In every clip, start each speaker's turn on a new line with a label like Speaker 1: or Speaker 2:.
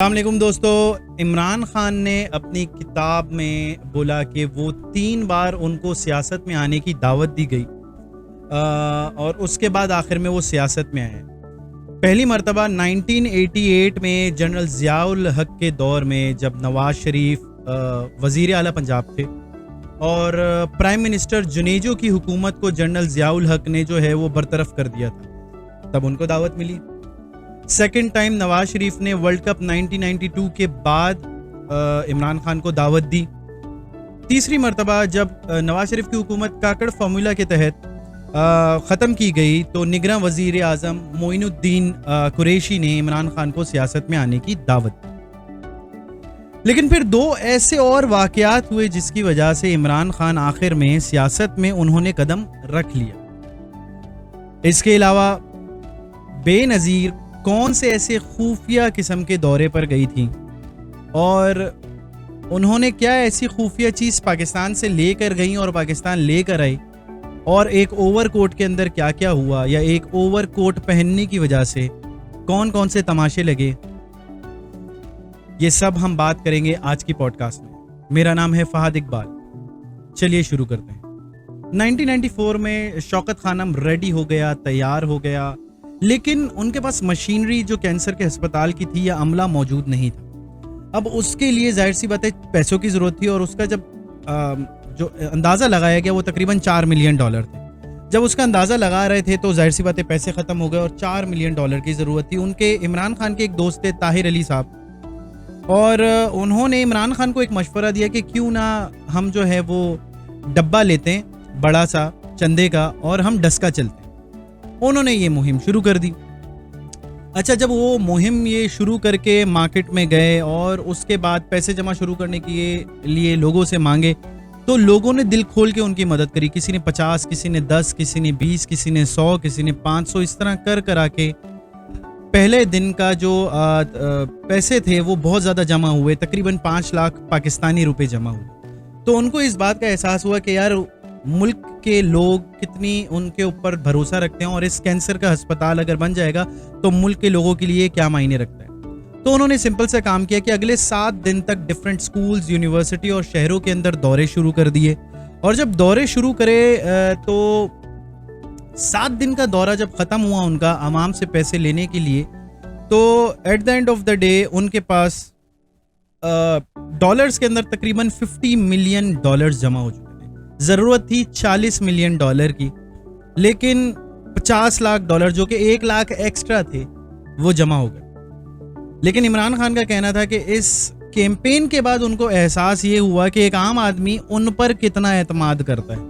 Speaker 1: अस्सलाम वालेकुम दोस्तों। इमरान खान ने अपनी किताब में बोला कि वो 3 बार उनको सियासत में आने की दावत दी गई और उसके बाद आखिर में वो सियासत में आए। पहली मर्तबा 1988 में जनरल ज़ियाउल हक के दौर में, जब नवाज शरीफ वज़ीर आला पंजाब थे और प्राइम मिनिस्टर जुनेजो की हुकूमत को जनरल ज़ियाउल हक ने जो है वो बरतरफ कर दिया था, तब उनको दावत मिली। सेकेंड टाइम नवाज शरीफ ने वर्ल्ड कप 1992 के बाद इमरान खान को दावत दी। तीसरी मर्तबा जब नवाज शरीफ की हुकूमत काकड़ फार्मूला के तहत ख़त्म की गई तो निगरां वज़ीर आज़म मोइनुद्दीन कुरैशी ने इमरान खान को सियासत में आने की दावत दी। लेकिन फिर 2 ऐसे और वाक़यात हुए जिसकी वजह से इमरान खान आखिर में सियासत में उन्होंने कदम रख लिया। इसके अलावा बेनज़ीर कौन से ऐसे खुफिया किस्म के दौरे पर गई थी और उन्होंने क्या ऐसी खुफिया चीज़ पाकिस्तान से लेकर गई और पाकिस्तान लेकर आई, और एक ओवरकोट के अंदर क्या क्या हुआ या एक ओवरकोट पहनने की वजह से कौन कौन से तमाशे लगे, ये सब हम बात करेंगे आज की पॉडकास्ट में। मेरा नाम है फहद इकबाल। चलिए शुरू करते हैं। 1994 में शौकत खानम रेडी हो गया, तैयार हो गया, लेकिन उनके पास मशीनरी जो कैंसर के अस्पताल की थी या अमला मौजूद नहीं था। अब उसके लिए जाहिर सी बात है पैसों की ज़रूरत थी और उसका जब जो अंदाज़ा लगाया गया वो तकरीबन $4 मिलियन थे। जब उसका अंदाज़ा लगा रहे थे तो जाहिर सी बात है पैसे ख़त्म हो गए और $4 मिलियन की ज़रूरत थी। उनके इमरान खान के एक दोस्त थे ताहिर अली साहब, और उन्होंने इमरान खान को एक मशवरा दिया कि क्यों ना हम जो है वो डब्बा लेते हैं बड़ा सा चंदे का और हम डस्का चलते हैं। उन्होंने ये मुहिम शुरू कर दी। अच्छा, जब वो मुहिम ये शुरू करके मार्केट में गए और उसके बाद पैसे जमा शुरू करने के लिए लोगों से मांगे तो लोगों ने दिल खोल के उनकी मदद करी। किसी ने 50, किसी ने 10, किसी ने 20, किसी ने 100, किसी ने 500, इस तरह कर आके पहले दिन का जो पैसे थे वो बहुत ज़्यादा जमा हुए। तकरीबन 5 लाख पाकिस्तानी रुपए जमा हुए। तो उनको इस बात का एहसास हुआ कि यार मुल्क के लोग कितनी उनके ऊपर भरोसा रखते हैं और इस कैंसर का अस्पताल अगर बन जाएगा तो मुल्क के लोगों के लिए क्या मायने रखता है। तो उन्होंने सिंपल सा काम किया कि अगले 7 दिन तक डिफरेंट स्कूल्स, यूनिवर्सिटी और शहरों के अंदर दौरे शुरू कर दिए। और जब दौरे शुरू करे तो 7 दिन का दौरा जब ख़त्म हुआ उनका आवाम से पैसे लेने के लिए, तो at the end of the day उनके पास डॉलर्स के अंदर तकरीबन $50 मिलियन जमा हो चुके थे। ज़रूरत थी $40 मिलियन की, लेकिन $50 लाख जो कि 1 लाख एक्स्ट्रा थे वो जमा हो गए। लेकिन इमरान खान का कहना था कि इस कैंपेन के बाद उनको एहसास ये हुआ कि एक आम आदमी उन पर कितना एतमाद करता है,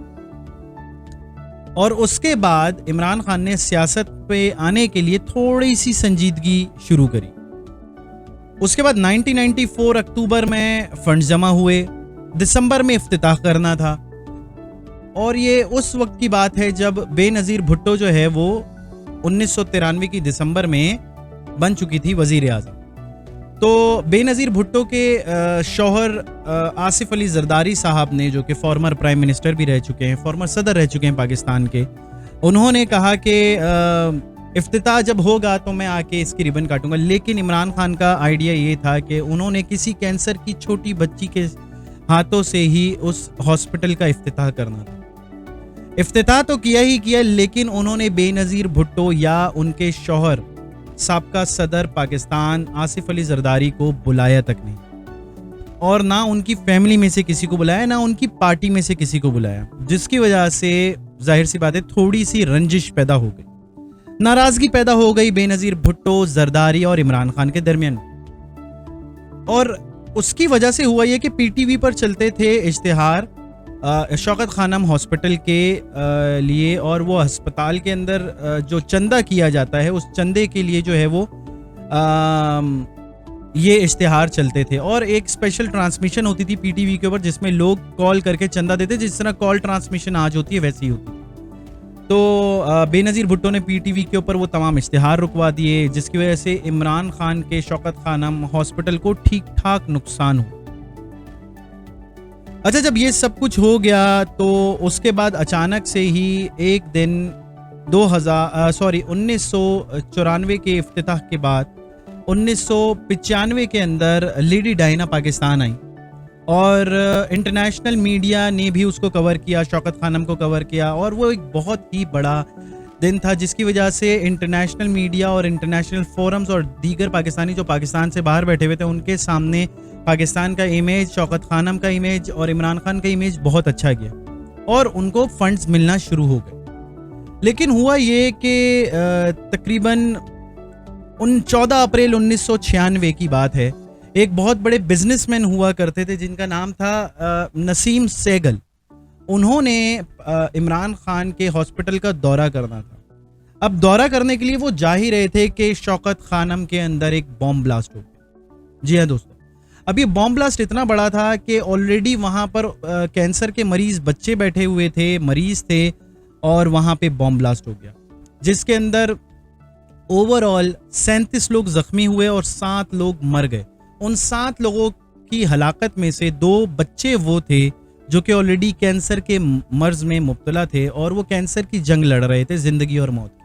Speaker 1: और उसके बाद इमरान खान ने सियासत पे आने के लिए थोड़ी सी संजीदगी शुरू करी। उसके बाद 1994 अक्टूबर में फंड जमा हुए, दिसंबर में इफ्तिताह करना था, और ये उस वक्त की बात है जब बेनज़ीर भुट्टो जो है वो 1993 की दिसंबर में बन चुकी थी वज़ीर आज़म। तो बेनज़ीर भुट्टो के शौहर आसिफ अली ज़रदारी साहब ने, जो कि फॉर्मर प्राइम मिनिस्टर भी रह चुके हैं, फॉर्मर सदर रह चुके हैं पाकिस्तान के, उन्होंने कहा कि इफ्तिताह जब होगा तो मैं आके इसकी रिबन काटूंगा। लेकिन इमरान खान का आइडिया ये था कि उन्होंने किसी कैंसर की छोटी बच्ची के हाथों से ही उस हॉस्पिटल का इफ्तिताह करना था। इफ्तिताह तो किया ही किया, लेकिन उन्होंने बेनज़ीर भुट्टो या उनके शौहर साबका सदर पाकिस्तान आसिफ अली ज़रदारी को बुलाया तक नहीं, और ना उनकी फैमिली में से किसी को बुलाया, ना उनकी पार्टी में से किसी को बुलाया, जिसकी वजह से जाहिर सी बात है थोड़ी सी रंजिश पैदा हो गई, नाराज़गी पैदा हो गई बेनज़ीर भुट्टो, ज़रदारी और इमरान खान के दरमियान। और उसकी वजह से हुआ ये कि पीटीवी पर चलते थे इश्तिहार शौकत खानम हॉस्पिटल के लिए, और वो अस्पताल के अंदर जो चंदा किया जाता है उस चंदे के लिए जो है वो ये इश्तिहार चलते थे, और एक स्पेशल ट्रांसमिशन होती थी पीटीवी के ऊपर जिसमें लोग कॉल करके चंदा देते, जिस तरह कॉल ट्रांसमिशन आज होती है वैसी होती। तो बेनज़ीर भुट्टो ने पीटीवी के ऊपर वो तमाम इश्तिहार रुकवा दिए, जिसकी वजह से इमरान खान के शौकत खानम हॉस्पिटल को ठीक ठाक नुकसान हुआ। अच्छा, जब ये सब कुछ हो गया तो उसके बाद अचानक से ही एक दिन 1994 के इफ्तिताह के बाद 1995 के अंदर लेडी डायना पाकिस्तान आई और इंटरनेशनल मीडिया ने भी उसको कवर किया, शौकत खानम को कवर किया, और वो एक बहुत ही बड़ा दिन था जिसकी वजह से इंटरनेशनल मीडिया और इंटरनेशनल फोरम्स और दीगर पाकिस्तानी जो पाकिस्तान से बाहर बैठे हुए थे उनके सामने पाकिस्तान का इमेज, शौकत खानम का इमेज और इमरान खान का इमेज बहुत अच्छा गया और उनको फंड्स मिलना शुरू हो गए। लेकिन हुआ ये कि तकरीबन 14 अप्रैल 1996 की बात है, एक बहुत बड़े बिजनेसमैन हुआ करते थे जिनका नाम था नसीम सहगल। उन्होंने इमरान खान के हॉस्पिटल का दौरा करना था। अब दौरा करने के लिए वो जा ही रहे थे कि शौकत खानम के अंदर एक बॉम्ब ब्लास्ट हो गया। जी हाँ दोस्तों, अब ये बॉम्ब ब्लास्ट इतना बड़ा था कि ऑलरेडी वहाँ पर कैंसर के मरीज बच्चे बैठे हुए थे, मरीज थे, और वहाँ पे बॉम्ब ब्लास्ट हो गया जिसके अंदर ओवरऑल 37 लोग जख्मी हुए और 7 लोग मर गए। उन 7 लोगों की हलाकत में से 2 बच्चे वो थे जो कि ऑलरेडी कैंसर के मर्ज में मुब्तला थे और वो कैंसर की जंग लड़ रहे थे, जिंदगी और मौत की।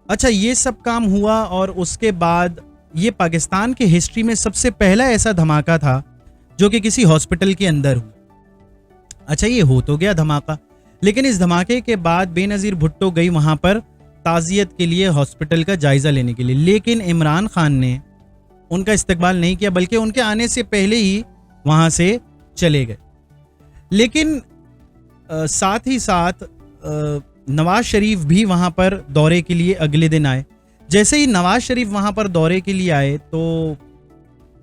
Speaker 1: अच्छा, ये सब काम हुआ और उसके बाद ये पाकिस्तान के हिस्ट्री में सबसे पहला ऐसा धमाका था जो कि किसी हॉस्पिटल के अंदर हुआ। अच्छा, ये हो तो गया धमाका, लेकिन इस धमाके के बाद बेनज़ीर भुट्टो गई वहां पर ताज़ियत के लिए हॉस्पिटल का जायजा लेने के लिए, लेकिन इमरान खान ने उनका इस्तकबाल नहीं किया बल्कि उनके आने से पहले ही वहां से चले गए। लेकिन साथ ही साथ नवाज शरीफ भी वहां पर दौरे के लिए अगले दिन आए। जैसे ही नवाज शरीफ वहां पर दौरे के लिए आए तो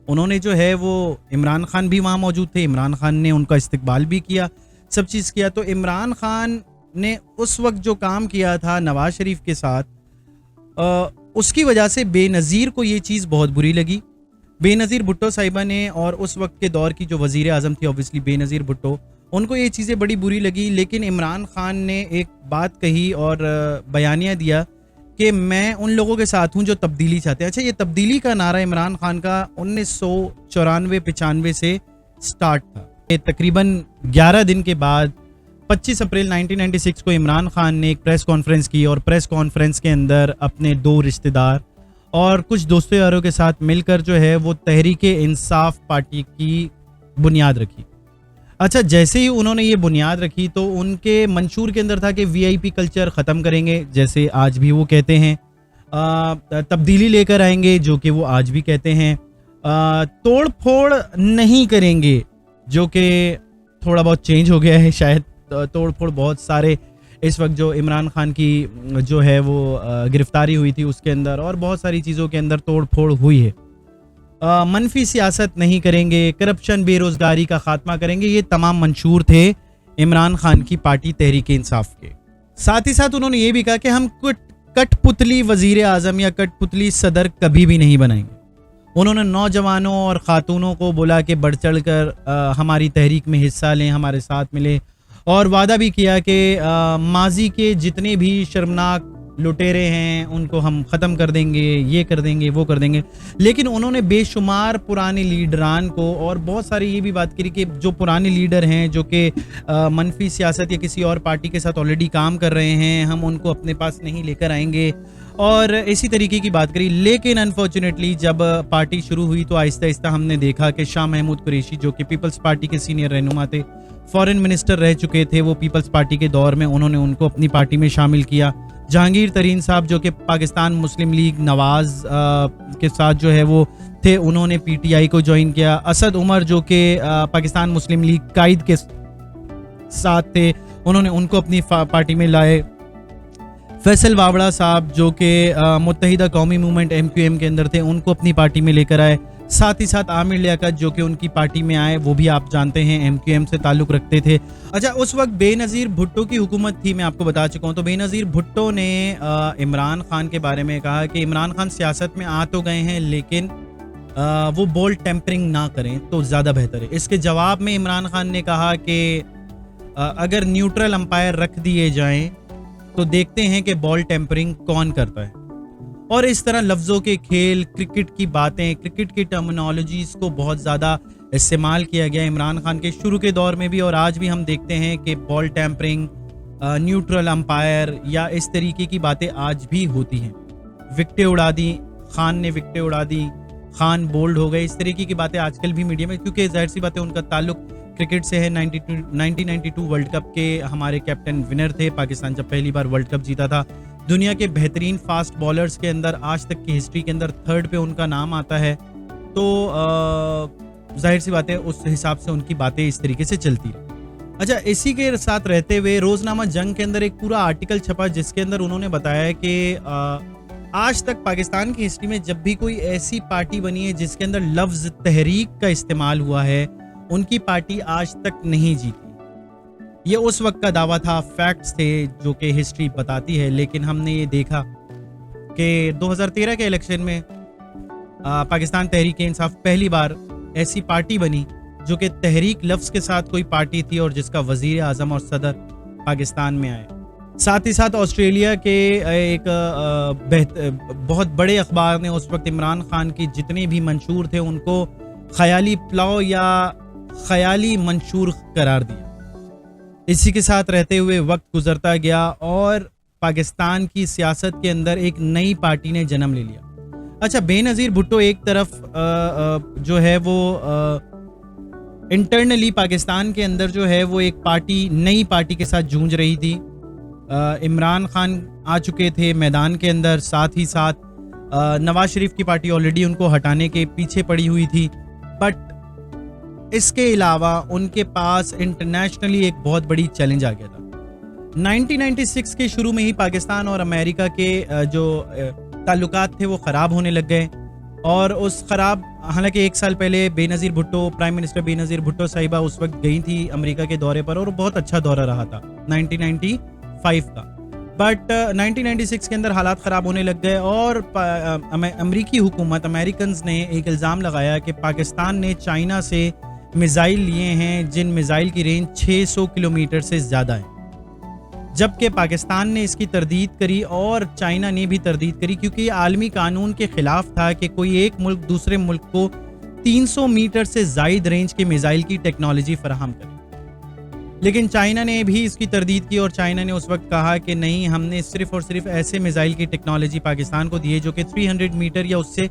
Speaker 1: उन्होंने जो है वो इमरान खान भी वहां मौजूद थे, इमरान खान ने उनका इस्तकबाल भी किया, सब चीज़ किया। तो इमरान खान ने उस वक्त जो काम किया था नवाज शरीफ के साथ, उसकी वजह से बेनज़ीर को ये चीज़ बहुत बुरी लगी। बेनज़ीर भुट्टो साहिबा ने, और उस वक्त के दौर की जो वज़ीर आज़म थी ऑब्वियसली बेनज़ीर भुट्टो, उनको ये चीज़ें बड़ी बुरी लगी। लेकिन इमरान खान ने एक बात कही और बयानिया दिया कि मैं उन लोगों के साथ हूँ जो तब्दीली चाहते हैं। अच्छा, ये तब्दीली का नारा इमरान खान का 1994-95 से स्टार्ट था। ये तकरीबन 11 दिन के बाद 25 अप्रैल 1996 को इमरान खान ने एक प्रेस कॉन्फ्रेंस की और प्रेस कॉन्फ्रेंस के अंदर अपने 2 रिश्तेदार और कुछ दोस्तों यारों के साथ मिलकर जो है वो तहरीके इंसाफ पार्टी की बुनियाद रखी। अच्छा, जैसे ही उन्होंने ये बुनियाद रखी तो उनके मंशूर के अंदर था कि वीआईपी कल्चर ख़त्म करेंगे, जैसे आज भी वो कहते हैं, तब्दीली लेकर आएंगे, जो कि वो आज भी कहते हैं, तोड़ फोड़ नहीं करेंगे, जो कि थोड़ा बहुत चेंज हो गया है शायद। तोड़ फोड़ बहुत सारे इस वक्त जो इमरान खान की जो है वो गिरफ्तारी हुई थी उसके अंदर और बहुत सारी चीज़ों के अंदर तोड़ फोड़ हुई है। मनफी सियासत नहीं करेंगे, करप्शन बेरोजगारी का खात्मा करेंगे, ये तमाम मंशूर थे इमरान खान की पार्टी तहरीक इंसाफ के। साथ ही साथ उन्होंने ये भी कहा कि हम कठपुतली वजीर आज़म या कठपुतली सदर कभी भी नहीं बनाएंगे। उन्होंने नौजवानों और ख़ातूनों को बुला के बढ़ चढ़ कर हमारी तहरीक में हिस्सा लें, हमारे साथ मिले, और वादा भी किया कि माजी के जितने भी शर्मनाक लुटेरे हैं उनको हम ख़त्म कर देंगे, ये कर देंगे, वो कर देंगे। लेकिन उन्होंने बेशुमार पुराने लीडरान को और बहुत सारी ये भी बात करी कि जो पुराने लीडर हैं जो कि मनफी सियासत या किसी और पार्टी के साथ ऑलरेडी काम कर रहे हैं, हम उनको अपने पास नहीं लेकर आएंगे, और इसी तरीके की बात करी। लेकिन अनफॉर्चुनेटली जब पार्टी शुरू हुई तो आहिस्ता आहिस्ता हमने देखा कि शाह महमूद कुरैशी जो कि पीपल्स पार्टी के सीनियर रहनुमा थे, फॉरेन मिनिस्टर रह चुके थे वो पीपल्स पार्टी के दौर में, उन्होंने उनको अपनी पार्टी में शामिल किया। जहांगीर तरीन साहब जो कि पाकिस्तान मुस्लिम लीग नवाज के साथ जो है वो थे, उन्होंने पीटीआई को ज्वाइन किया। असद उमर जो कि पाकिस्तान मुस्लिम लीग कायद के साथ थे, उन्होंने उनको अपनी पार्टी में लाए। फैसल वावड़ा साहब जो कि मुत्तहिदा कौमी मूवमेंट MQM के अंदर थे, उनको अपनी पार्टी में लेकर आए। साथ ही साथ आमिर लियाकत जो कि उनकी पार्टी में आए, वो भी आप जानते हैं MQM से ताल्लुक़ रखते थे। अच्छा, उस वक्त बेनज़ीर भुट्टो की हुकूमत थी, मैं आपको बता चुका हूँ। तो बेनज़ीर भुट्टो ने इमरान खान के बारे में कहा कि इमरान खान सियासत में आ तो गए हैं लेकिन वो बॉल टेम्परिंग ना करें तो ज़्यादा बेहतर है। इसके जवाब में इमरान खान ने कहा कि अगर न्यूट्रल अंपायर रख दिए जाएँ तो देखते हैं कि बॉल टेम्परिंग कौन करता है। और इस तरह लफ्ज़ों के खेल, क्रिकेट की बातें, क्रिकेट की टर्मिनोलॉजीज़ को बहुत ज़्यादा इस्तेमाल किया गया इमरान खान के शुरू के दौर में भी, और आज भी हम देखते हैं कि बॉल टेम्परिंग, न्यूट्रल अंपायर या इस तरीके की बातें आज भी होती हैं। विकेटें उड़ा दी, खान ने विकेटें उड़ा दी, खान बोल्ड हो गए, इस तरीके की बातें आजकल भी मीडिया में, क्योंकि जाहिर सी बात है उनका ताल्लुक क्रिकेट से है। 1992 वर्ल्ड कप के हमारे कैप्टन विनर थे। पाकिस्तान जब पहली बार वर्ल्ड कप जीता था, दुनिया के बेहतरीन फास्ट बॉलर्स के अंदर आज तक की हिस्ट्री के अंदर 3rd पे उनका नाम आता है। तो जाहिर सी बात है उस हिसाब से उनकी बातें इस तरीके से चलती रही। अच्छा, इसी के साथ रहते हुए रोजनामा जंग के अंदर एक पूरा आर्टिकल छपा जिसके अंदर उन्होंने बताया कि आज तक पाकिस्तान की हिस्ट्री में जब भी कोई ऐसी पार्टी बनी है जिसके अंदर लफ्ज तहरीक का इस्तेमाल हुआ है, उनकी पार्टी आज तक नहीं जीती। ये उस वक्त का दावा था, फैक्ट्स थे जो कि हिस्ट्री बताती है। लेकिन हमने ये देखा कि 2013 के इलेक्शन में पाकिस्तान तहरीक इंसाफ पहली बार ऐसी पार्टी बनी जो कि तहरीक लफ्ज के साथ कोई पार्टी थी और जिसका वजीर आजम और सदर पाकिस्तान में आए। साथ ही साथ ऑस्ट्रेलिया के एक बहुत बड़े अखबार ने उस वक्त इमरान खान की जितने भी मंशूर थे उनको ख्याली पुलाव या ख्याली मंशूर करार दिया। इसी के साथ रहते हुए वक्त गुजरता गया और पाकिस्तान की सियासत के अंदर एक नई पार्टी ने जन्म ले लिया। अच्छा, बेनज़ीर भुट्टो एक तरफ जो है वो इंटरनली पाकिस्तान के अंदर जो है वो एक पार्टी, नई पार्टी के साथ जूझ रही थी। इमरान खान आ चुके थे मैदान के अंदर, साथ ही साथ नवाज शरीफ की पार्टी ऑलरेडी उनको हटाने के पीछे पड़ी हुई थी। बट इसके अलावा उनके पास इंटरनेशनली एक बहुत बड़ी चैलेंज आ गया था। 1996 के शुरू में ही पाकिस्तान और अमेरिका के जो ताल्लुकात थे वो ख़राब होने लग गए और उस ख़राब, हालांकि एक साल पहले बेनज़ीर भुट्टो, प्राइम मिनिस्टर बेनज़ीर भुट्टो साहिबा उस वक्त गई थी अमेरिका के दौरे पर और बहुत अच्छा दौरा रहा था 1995 का। बट 1996 के अंदर हालात ख़राब होने लग गए और अमेरिकी हुकूमत, अमेरिकन्स ने एक इल्ज़ाम लगाया कि पाकिस्तान ने चाइना से मिज़ाइल लिए हैं जिन मिज़ाइल की रेंज 600 किलोमीटर से ज़्यादा है। जबकि पाकिस्तान ने इसकी तरदीद करी और चाइना ने भी तरदीद करी, क्योंकि ये आलमी कानून के ख़िलाफ़ था कि कोई एक मुल्क दूसरे मुल्क को 300 मीटर से ज़ायद रेंज के मिज़ाइल की टेक्नोलॉजी फराहम करे। लेकिन चाइना ने भी इसकी तरदीद की और चाइना ने उस वक्त कहा कि नहीं, हमने सिर्फ़ और सिर्फ ऐसे मिज़ाइल की टेक्नोलॉजी पाकिस्तान को दी है जो कि 300 मीटर या उससे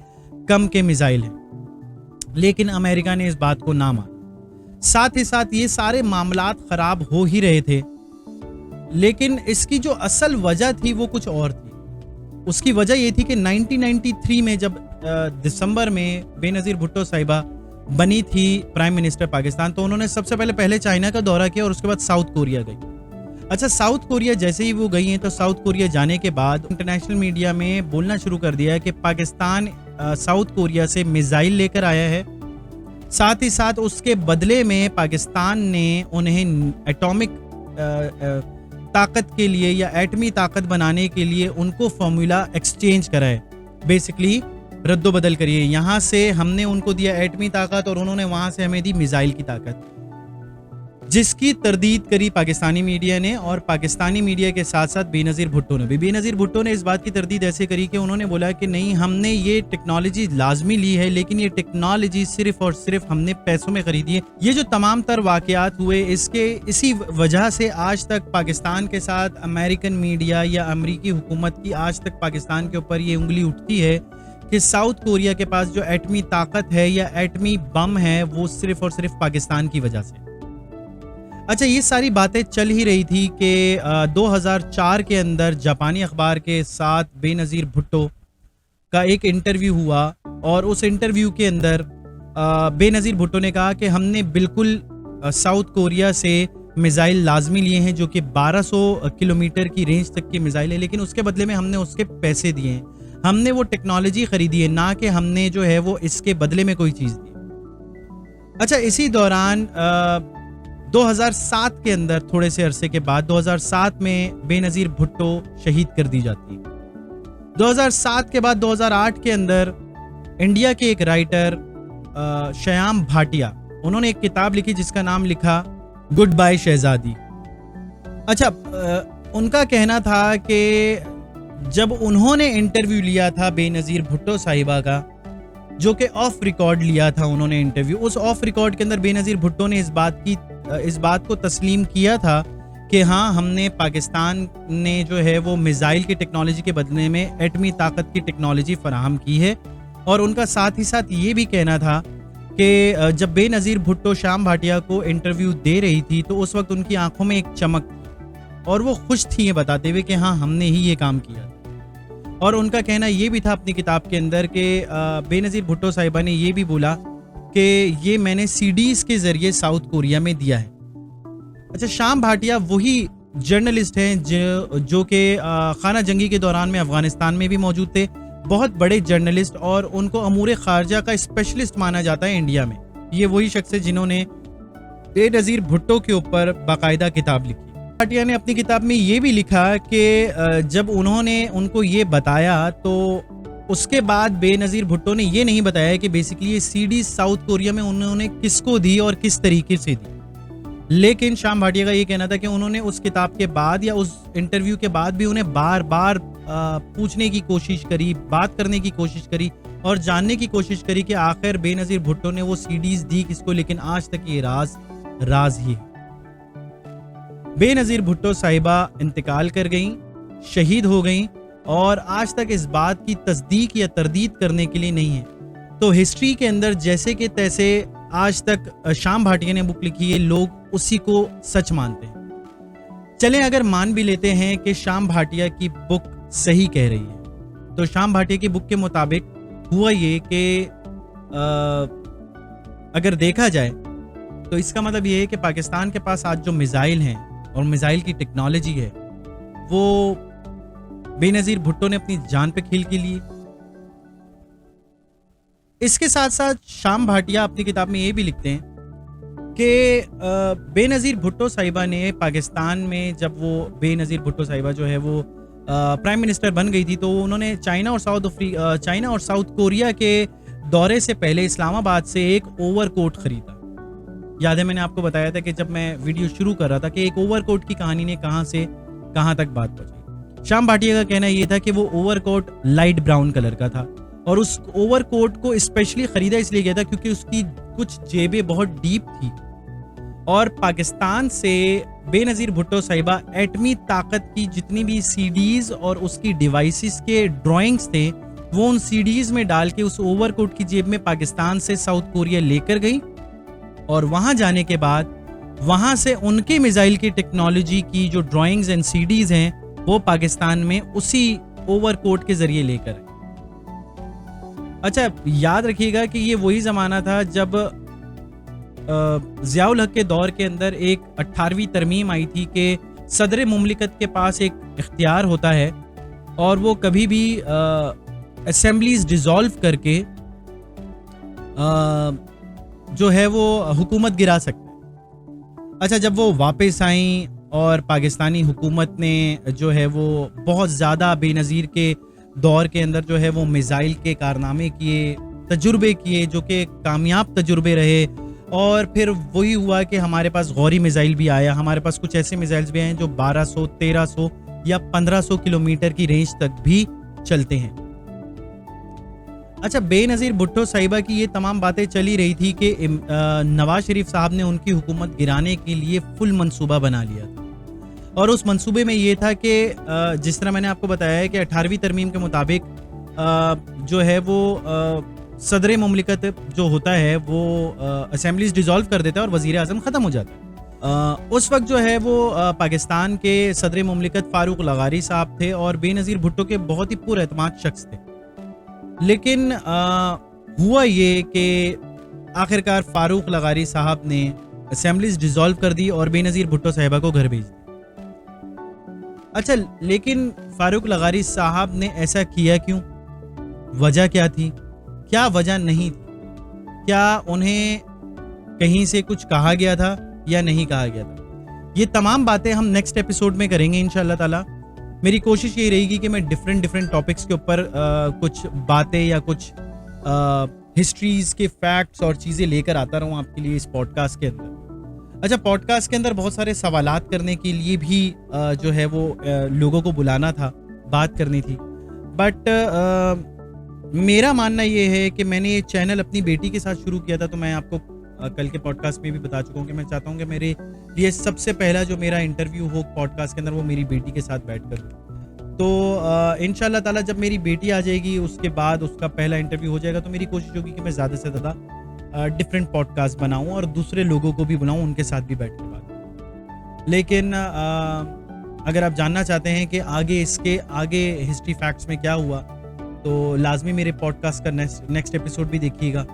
Speaker 1: कम के मिज़ाइल हैं। लेकिन अमेरिका ने इस बात को ना माना। साथ ही साथ ये सारे मामलात ख़राब हो ही रहे थे, लेकिन इसकी जो असल वजह थी वो कुछ और थी। उसकी वजह ये थी कि 1993 में जब दिसंबर में बेनज़ीर भुट्टो साहिबा बनी थी प्राइम मिनिस्टर पाकिस्तान, तो उन्होंने सबसे पहले चाइना का दौरा किया और उसके बाद साउथ कोरिया गई। अच्छा, साउथ कोरिया जैसे ही वो गई हैं तो साउथ कोरिया जाने के बाद इंटरनेशनल मीडिया में बोलना शुरू कर दिया कि पाकिस्तान साउथ कोरिया से मिसाइल लेकर आया है। साथ ही साथ उसके बदले में पाकिस्तान ने उन्हें एटॉमिक ताकत के लिए या एटमी ताकत बनाने के लिए उनको फॉर्मूला एक्सचेंज करा है। बेसिकली रद्दो बदल करिए, यहाँ से हमने उनको दिया एटमी ताकत और उन्होंने वहाँ से हमें दी मिसाइल की ताकत, जिसकी तरदीद करी पाकिस्तानी मीडिया ने और पाकिस्तानी मीडिया के साथ साथ बेनज़ीर भुट्टो ने भी। बेनज़ीर भुट्टो ने इस बात की तरदीद ऐसे करी कि उन्होंने बोला कि नहीं, हमने ये टेक्नोलॉजी लाजमी ली है, लेकिन ये टेक्नोलॉजी सिर्फ और सिर्फ हमने पैसों में खरीदी है। ये जो तमाम तर वाक़यात हुए, इसी वजह से आज तक पाकिस्तान के साथ अमेरिकन मीडिया या अमरीकी हुकूमत की आज तक पाकिस्तान के ऊपर ये उंगली उठती है कि साउथ कोरिया के पास जो एटमी ताकत है या एटमी बम है वो सिर्फ और सिर्फ पाकिस्तान की वजह से। अच्छा, ये सारी बातें चल ही रही थी कि 2004 के अंदर जापानी अखबार के साथ बेनज़ीर भुट्टो का एक इंटरव्यू हुआ और उस इंटरव्यू के अंदर बेनज़ीर भुट्टो ने कहा कि हमने बिल्कुल साउथ कोरिया से मिसाइल लाजमी लिए हैं जो कि 1200 किलोमीटर की रेंज तक की मिसाइल है, लेकिन उसके बदले में हमने उसके पैसे दिए हैं, हमने वो टेक्नोलॉजी खरीदी है, ना कि हमने जो है वो इसके बदले में कोई चीज़ दी। अच्छा, इसी दौरान 2007 के अंदर थोड़े से अरसे के बाद 2007 में बेनज़ीर भुट्टो शहीद कर दी जाती है। 2007 के बाद 2008 के अंदर इंडिया के एक राइटर श्याम भाटिया, उन्होंने एक किताब लिखी जिसका नाम लिखा गुड बाय शहजादी। अच्छा, उनका कहना था कि जब उन्होंने इंटरव्यू लिया था बेनज़ीर भुट्टो साहिबा का, जो कि ऑफ रिकॉर्ड लिया था उन्होंने इंटरव्यू, उस ऑफ रिकॉर्ड के अंदर बेनज़ीर भुट्टो ने इस बात को तस्लीम किया था कि हाँ, हमने पाकिस्तान ने जो है वो मिसाइल की टेक्नोलॉजी के बदले में एटमी ताकत की टेक्नोलॉजी फराहम की है। और उनका साथ ही साथ ये भी कहना था कि जब बेनज़ीर भुट्टो शाम भाटिया को इंटरव्यू दे रही थी तो उस वक्त उनकी आंखों में एक चमक थी और वो खुश थी ये बताते हुए कि हाँ, हमने ही ये काम किया। और उनका कहना ये भी था अपनी किताब के अंदर कि बेनज़ीर भुट्टो साहिबा ने ये भी बोला कि ये मैंने सीडीज़ के ज़रिए साउथ कोरिया में दिया है। अच्छा, शाम भाटिया वही जर्नलिस्ट हैं जो कि खाना जंगी के दौरान में अफ़गानिस्तान में भी मौजूद थे, बहुत बड़े जर्नलिस्ट, और उनको अमूर ख़ारजा का स्पेशलिस्ट माना जाता है इंडिया में। ये वही शख्स है जिन्होंने बेनज़ीर भुट्टो के ऊपर बाकायदा किताब लिखी। भाटिया ने अपनी किताब में ये भी लिखा कि जब उन्होंने उनको ये बताया तो उसके बाद बेनज़ीर भुट्टो ने ये नहीं बताया कि बेसिकली ये सीडी साउथ कोरिया में उन्होंने किसको दी और किस तरीके से दी। लेकिन शाम भाटिया का ये कहना था कि उन्होंने उस किताब के बाद या उस इंटरव्यू के बाद भी उन्हें बार बार पूछने की कोशिश करी, बात करने की कोशिश करी और जानने की कोशिश करी कि आखिर बेनज़ीर भुट्टो ने वो सीडीज़ दी किसको, लेकिन आज तक ये राज ही है। बेनज़ीर भुट्टो साहिबा इंतकाल कर गईं, शहीद हो गईं और आज तक इस बात की तस्दीक या तरदीद करने के लिए नहीं है। तो हिस्ट्री के अंदर जैसे कि तैसे आज तक शाम भाटिया ने बुक लिखी है, लोग उसी को सच मानते हैं। चलें, अगर मान भी लेते हैं कि शाम भाटिया की बुक सही कह रही है, तो शाम भाटिया की बुक के मुताबिक हुआ ये कि अगर देखा जाए तो इसका मतलब ये है कि पाकिस्तान के पास आज जो मिसाइल हैं और मिसाइल की टेक्नोलॉजी है वो बेनज़ीर भुट्टो ने अपनी जान पे खेल के लिए। इसके साथ साथ शाम भाटिया अपनी किताब में ये भी लिखते हैं कि बेनज़ीर भुट्टो साहिबा ने पाकिस्तान में, जब वो बेनज़ीर भुट्टो साहिबा जो है वो प्राइम मिनिस्टर बन गई थी, तो उन्होंने चाइना और साउथ कोरिया के दौरे से पहले इस्लामाबाद से एक ओवरकोट खरीदा। याद है, मैंने आपको बताया था कि जब मैं वीडियो शुरू कर रहा था कि एक ओवरकोट की कहानी ने कहां से कहां तक बात पहुंची। शाम भाटिया का कहना यह था कि वो ओवरकोट लाइट ब्राउन कलर का था और उस ओवरकोट को स्पेशली खरीदा इसलिए गया था क्योंकि उसकी कुछ जेबें बहुत डीप थी और पाकिस्तान से बेनज़ीर भुट्टो साहिबा एटमी ताकत की जितनी भी सीडीज और उसकी डिवाइसेस के ड्राइंग्स थे वो उन सीडीज में डाल के उस ओवरकोट की जेब में पाकिस्तान से साउथ कोरिया लेकर गई और वहां जाने के बाद वहां से उनके मिसाइल की टेक्नोलॉजी की जो ड्राइंग्स एंड सीडीज हैं वो पाकिस्तान में उसी ओवरकोट के जरिए लेकर आए। अच्छा, याद रखिएगा कि ये वही ज़माना था जब ज़ियाउल हक के दौर के अंदर एक 18वीं तरमीम आई थी कि सदर मुमलिकत के पास एक इख्तियार होता है और वो कभी भी असेंबलीज डिसॉल्व करके जो है वो हुकूमत गिरा सकते हैं। अच्छा, जब वो वापस आई और पाकिस्तानी हुकूमत ने जो है वो बहुत ज़्यादा बेनज़ीर के दौर के अंदर जो है वो मिसाइल के कारनामे किए, तजुर्बे किए जो कि कामयाब तजुर्बे रहे और फिर वही हुआ कि हमारे पास गौरी मिसाइल भी आया। हमारे पास कुछ ऐसे मिसाइल्स भी हैं जो 1200, 1300 या 1500 किलोमीटर की रेंज तक भी चलते हैं। अच्छा, बेनज़ीर भुट्टो साहिबा की ये तमाम बातें चली रही थी कि नवाज शरीफ साहब ने उनकी हुकूमत गिराने के लिए फुल मंसूबा बना लिया था और उस मंसूबे में ये था कि जिस तरह मैंने आपको बताया है कि 18वीं तरमीम के मुताबिक जो है वो सदर मुमलिकत जो होता है वो असेंबलीज डिसॉल्व कर देता है और वज़ीर आज़म ख़त्म हो जाता है। उस वक्त जो है वो पाकिस्तान के सदर मुमलिकत फ़ारूक लगारी साहब थे और बेनज़ीर भुट्टो के बहुत ही पुरएतमाद शख्स थे। लेकिन हुआ ये कि आखिरकार फ़ारूक लगारी साहब ने असेंबलीज डिसॉल्व कर दी और बेनज़ीर भुट्टो साहिबा को घर भेज दिया। अच्छा, लेकिन फ़ारूक लगारी साहब ने ऐसा किया क्यों? वजह क्या थी? क्या वजह नहीं थी? क्या उन्हें कहीं से कुछ कहा गया था या नहीं कहा गया था? ये तमाम बातें हम नेक्स्ट एपिसोड में करेंगे इंशाअल्लाह ताला। मेरी कोशिश ये रहेगी कि मैं डिफरेंट टॉपिक्स के ऊपर कुछ बातें या कुछ हिस्ट्रीज के फैक्ट्स और चीज़ें लेकर आता रहूँ आपके लिए इस पॉडकास्ट के अंदर। अच्छा, पॉडकास्ट के अंदर बहुत सारे सवालात करने के लिए भी जो है वो लोगों को बुलाना था, बात करनी थी, बट मेरा मानना ये है कि मैंने ये चैनल अपनी बेटी के साथ शुरू किया था तो मैं आपको कल के पॉडकास्ट में भी बता चुका हूँ कि मैं चाहता हूँ कि मेरे लिए सबसे पहला जो मेरा इंटरव्यू हो पॉडकास्ट के अंदर वो मेरी बेटी के साथ बैठकर हो। तो इंशाल्लाह ताला जब मेरी बेटी आ जाएगी उसके बाद उसका पहला इंटरव्यू हो जाएगा तो मेरी कोशिश होगी कि मैं ज़्यादा से ज़्यादा डिफरेंट पॉडकास्ट बनाऊँ और दूसरे लोगों को भी बुलाऊँ, उनके साथ भी बैठ के बात करूँ। लेकिन अगर आप जानना चाहते हैं कि इसके आगे हिस्ट्री फैक्ट्स में क्या हुआ तो लाजमी मेरे पॉडकास्ट का नेक्स्ट एपिसोड भी देखिएगा।